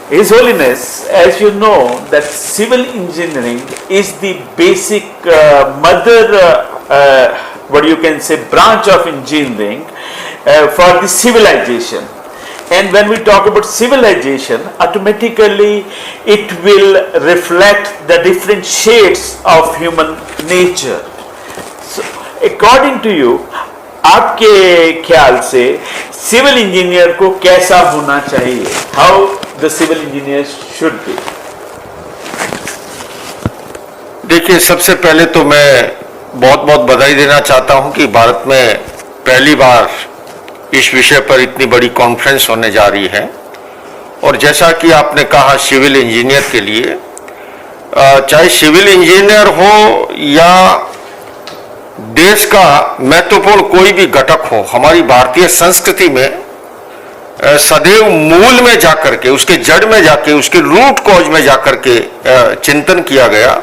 His Holiness, as you know, that civil engineering is the basic mother, what you can say, branch of engineering for the civilization. And when we talk about civilization, automatically it will reflect the different shades of human nature. So, according to you, आपके ख्याल से civil engineer को कैसा होना चाहिए? How the civil engineer should be? देखिए, सबसे पहले तो मैं बहुत बहुत बधाई देना चाहता हूं कि भारत में पहली बार इस विषय पर इतनी बड़ी कॉन्फ्रेंस होने जा रही है। और जैसा कि आपने कहा, सिविल इंजीनियर के लिए, चाहे सिविल इंजीनियर हो या देश का महत्वपूर्ण कोई भी घटक हो, हमारी भारतीय संस्कृति में सदैव मूल में जाकर के, उसके जड़ में जाके, उसके रूट कॉज में जाकर के चिंतन किया गया।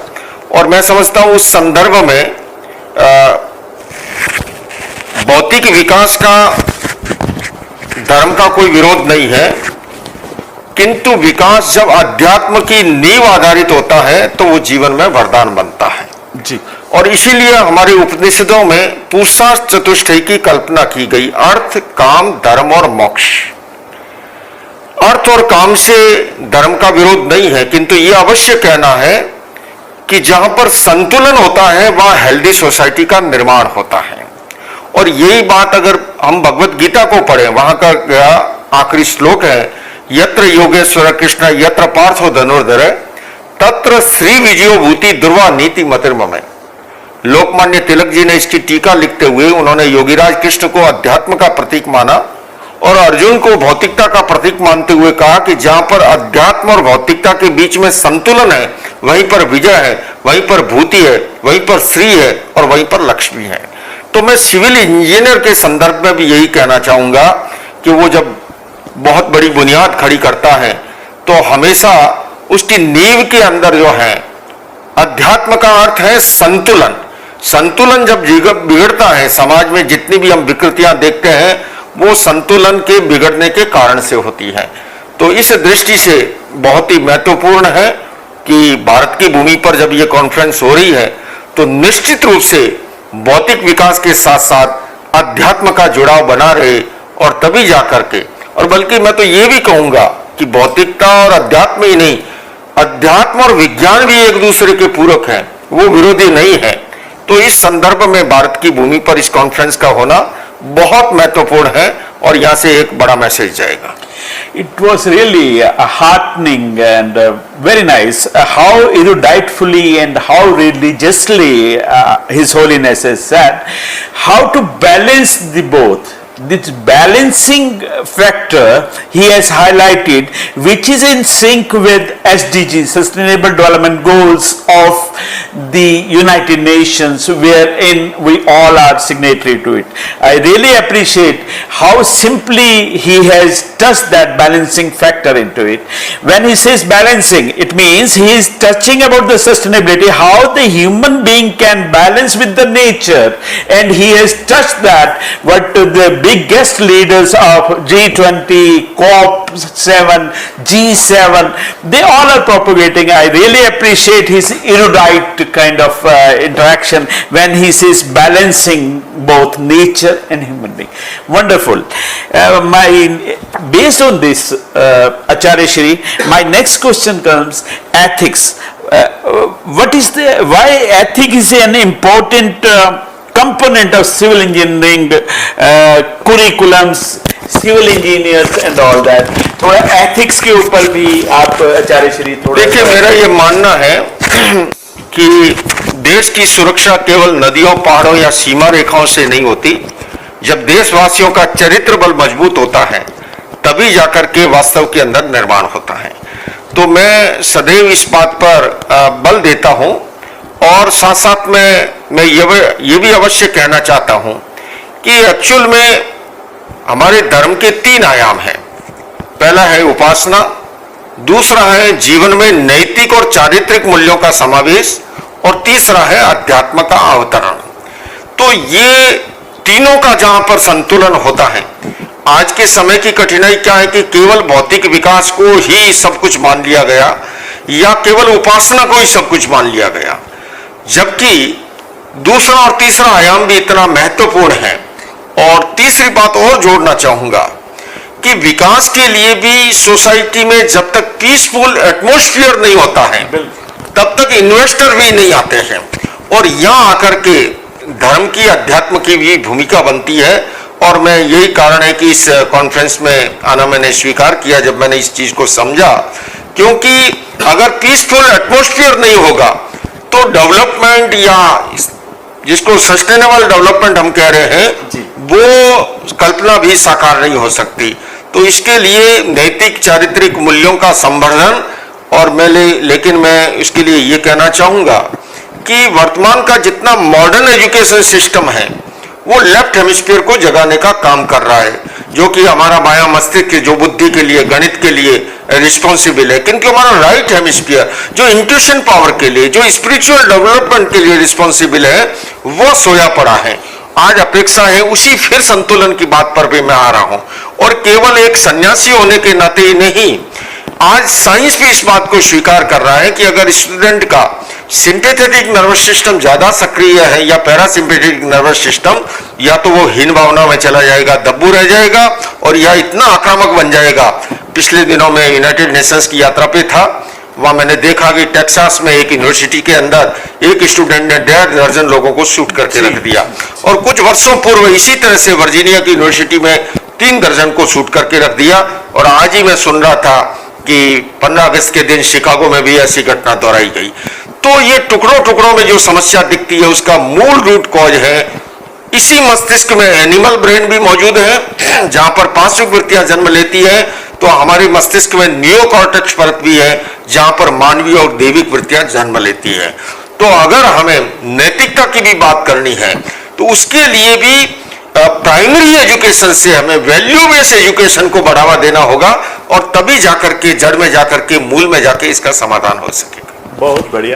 और मैं समझता हूं उस संदर्भ में भौतिक विकास का, धर्म का कोई विरोध नहीं है, किंतु विकास जब अध्यात्म की नींव आधारित होता है तो वो जीवन में वरदान बनता है जी। और इसीलिए हमारे उपनिषदों में पुरुषार्थ चतुष्टय की कल्पना की गई। अर्थ, काम, धर्म और मोक्ष। अर्थ और काम से धर्म का विरोध नहीं है, किंतु यह अवश्य कहना है कि जहां पर संतुलन होता है वहां हेल्दी सोसाइटी का निर्माण होता है। और यही बात अगर हम भगवत गीता को पढ़ें, वहां का आखिरी श्लोक है, यत्र योगेश्वर कृष्ण यत्र पार्थो धनुर्धर तत्र श्री विजयो भूति दुर्वा नीति मतिर्मम। लोकमान्य तिलक जी ने इसकी टीका लिखते हुए उन्होंने योगीराज कृष्ण को अध्यात्म का प्रतीक माना और अर्जुन को भौतिकता का प्रतीक मानते हुए कहा कि जहां पर अध्यात्म और भौतिकता के बीच में संतुलन है वहीं पर विजय है, वहीं पर भूति है, वहीं पर श्री है और वहीं पर लक्ष्मी है। तो मैं सिविल इंजीनियर के संदर्भ में भी यही कहना चाहूंगा कि वो जब बहुत बड़ी बुनियाद खड़ी करता है तो हमेशा उसकी नींव के अंदर जो है अध्यात्म का अर्थ है संतुलन। संतुलन जब बिगड़ता है, समाज में जितनी भी हम विकृतियां देखते हैं वो संतुलन के बिगड़ने के कारण से होती है। तो इस दृष्टि से बहुत ही महत्वपूर्ण है कि भारत की भूमि पर जब ये कॉन्फ्रेंस हो रही है तो निश्चित रूप से भौतिक विकास के साथ साथ अध्यात्म का जुड़ाव बना रहे और तभी जाकर के, और बल्कि मैं तो ये भी कहूंगा कि भौतिकता और अध्यात्म ही नहीं, अध्यात्म और विज्ञान भी एक दूसरे के पूरक हैं, वो विरोधी नहीं है। तो इस संदर्भ में भारत की भूमि पर इस कॉन्फ्रेंस का होना बहुत महत्वपूर्ण है और यहां से एक बड़ा मैसेज जाएगा। It was really heartening and very nice how eruditely and how religiously His Holiness has said how to balance the both. This balancing factor he has highlighted, which is in sync with SDG, Sustainable Development Goals of the United Nations, wherein we all are signatory to it. I really appreciate how simply he has touched that balancing factor into it. When he says balancing, it means he is touching about the sustainability, how the human being can balance with the nature, and he has touched that what the big guest leaders of G20, COP7, G7, they all are propagating. I really appreciate his erudite kind of interaction when he says balancing both nature and human being. Wonderful. Based on this, Acharya Shri, my next question comes ethics. Why ethics is an important component of civil engineering curriculums, civil engineers and all that. थोड़ा ethics के ऊपर भी आप आचार्य श्री थोड़ा। देखिए, मेरा ये मानना है कि देश की सुरक्षा केवल नदियों, पहाड़ों या सीमा रेखाओं से नहीं होती। जब देशवासियों का चरित्र बल मजबूत होता है तभी जाकर के वास्तव के अंदर निर्माण होता है। तो मैं सदैव इस बात पर बल देता हूं और साथ साथ में मैं ये भी अवश्य कहना चाहता हूं कि एक्चुअल में हमारे धर्म के 3 आयाम हैं। पहला है उपासना, दूसरा है जीवन में नैतिक और चारित्रिक मूल्यों का समावेश और तीसरा है अध्यात्म का अवतरण। तो ये तीनों का जहां पर संतुलन होता है आज के समय की कठिनाई क्या है कि केवल भौतिक विकास को ही सब कुछ मान लिया गया या केवल उपासना को ही सब कुछ मान लिया गया, जबकि दूसरा और तीसरा आयाम भी इतना महत्वपूर्ण है। और तीसरी बात और जोड़ना चाहूंगा कि विकास के लिए भी सोसाइटी में जब तक पीसफुल एटमॉस्फेयर नहीं होता है तब तक इन्वेस्टर भी नहीं आते हैं, और यहां आकर के धर्म की अध्यात्म की भी भूमिका बनती है। और मैं यही कारण है कि इस कॉन्फ्रेंस में आना मैंने स्वीकार किया जब मैंने इस चीज को समझा, क्योंकि अगर पीसफुल एटमॉस्फेयर नहीं होगा तो डेवलपमेंट या जिसको सस्टेनेबल डेवलपमेंट हम कह रहे हैं वो कल्पना भी साकार नहीं हो सकती। तो इसके लिए नैतिक चारित्रिक मूल्यों का संवर्धन, और लेकिन मैं इसके लिए ये कहना चाहूंगा कि वर्तमान का जितना मॉडर्न एजुकेशन सिस्टम है वो लेफ्ट हेमिस्फीयर को जगाने का काम कर रहा है, जो कि हमारा बायां मस्तिष्क जो बुद्धि के लिए, गणित के लिए रिस्पॉन्सिबल है, किंतु हमारा राइट हेमिस्फीयर जो इंट्यूशन पावर के लिए, जो स्पिरिचुअल डेवलपमेंट के लिए रिस्पॉन्सिबल है, वो सोया पड़ा है। आज अपेक्षा है उसी फिर संतुलन की बात पर भी मैं आ रहा हूं, और केवल एक सन्यासी होने के नाते ही नहीं, आज साइंस भी इस बात को स्वीकार कर रहा है कि अगर स्टूडेंट का सिंपैथेटिक नर्वस सिस्टम ज्यादा सक्रिय है या पैरासिम्पैथेटिक नर्वस सिस्टम, या तो वो हीन भावना में चला जाएगा, दब्बू रह जाएगा, और या इतना आक्रामक बन जाएगा। पिछले दिनों में यूनाइटेड नेशंस की यात्रा पे था, वहां मैंने देखा कि टेक्सास में एक यूनिवर्सिटी के अंदर एक स्टूडेंट ने 1.5 दर्जन लोगों को शूट करके रख दिया, और कुछ वर्षों पूर्व इसी तरह से वर्जीनिया की यूनिवर्सिटी में 3 दर्जन को शूट करके रख दिया। और आज ही मैं सुन रहा था कि 15 अगस्त के दिन शिकागो में भी ऐसी घटना दोहराई गई। तो ये टुकड़ों टुकड़ों में जो समस्या दिखती है उसका मूल रूट कॉज है इसी मस्तिष्क में एनिमल ब्रेन भी मौजूद है, जहां पर पांचविक वृत्तियां जन्म लेती है, तो हमारे मस्तिष्क में नियोकॉर्टेक्स परत भी है जहां पर मानवीय और दैविक वृत्तियां जन्म लेती है। तो अगर हमें नैतिकता की भी बात करनी है तो उसके लिए भी प्राइमरी एजुकेशन से हमें वैल्यू बेस्ड एजुकेशन को बढ़ावा देना होगा, और तभी जाकर के जड़ में जाकर के मूल में जाके इसका समाधान हो सकेगा। बहुत बढ़िया।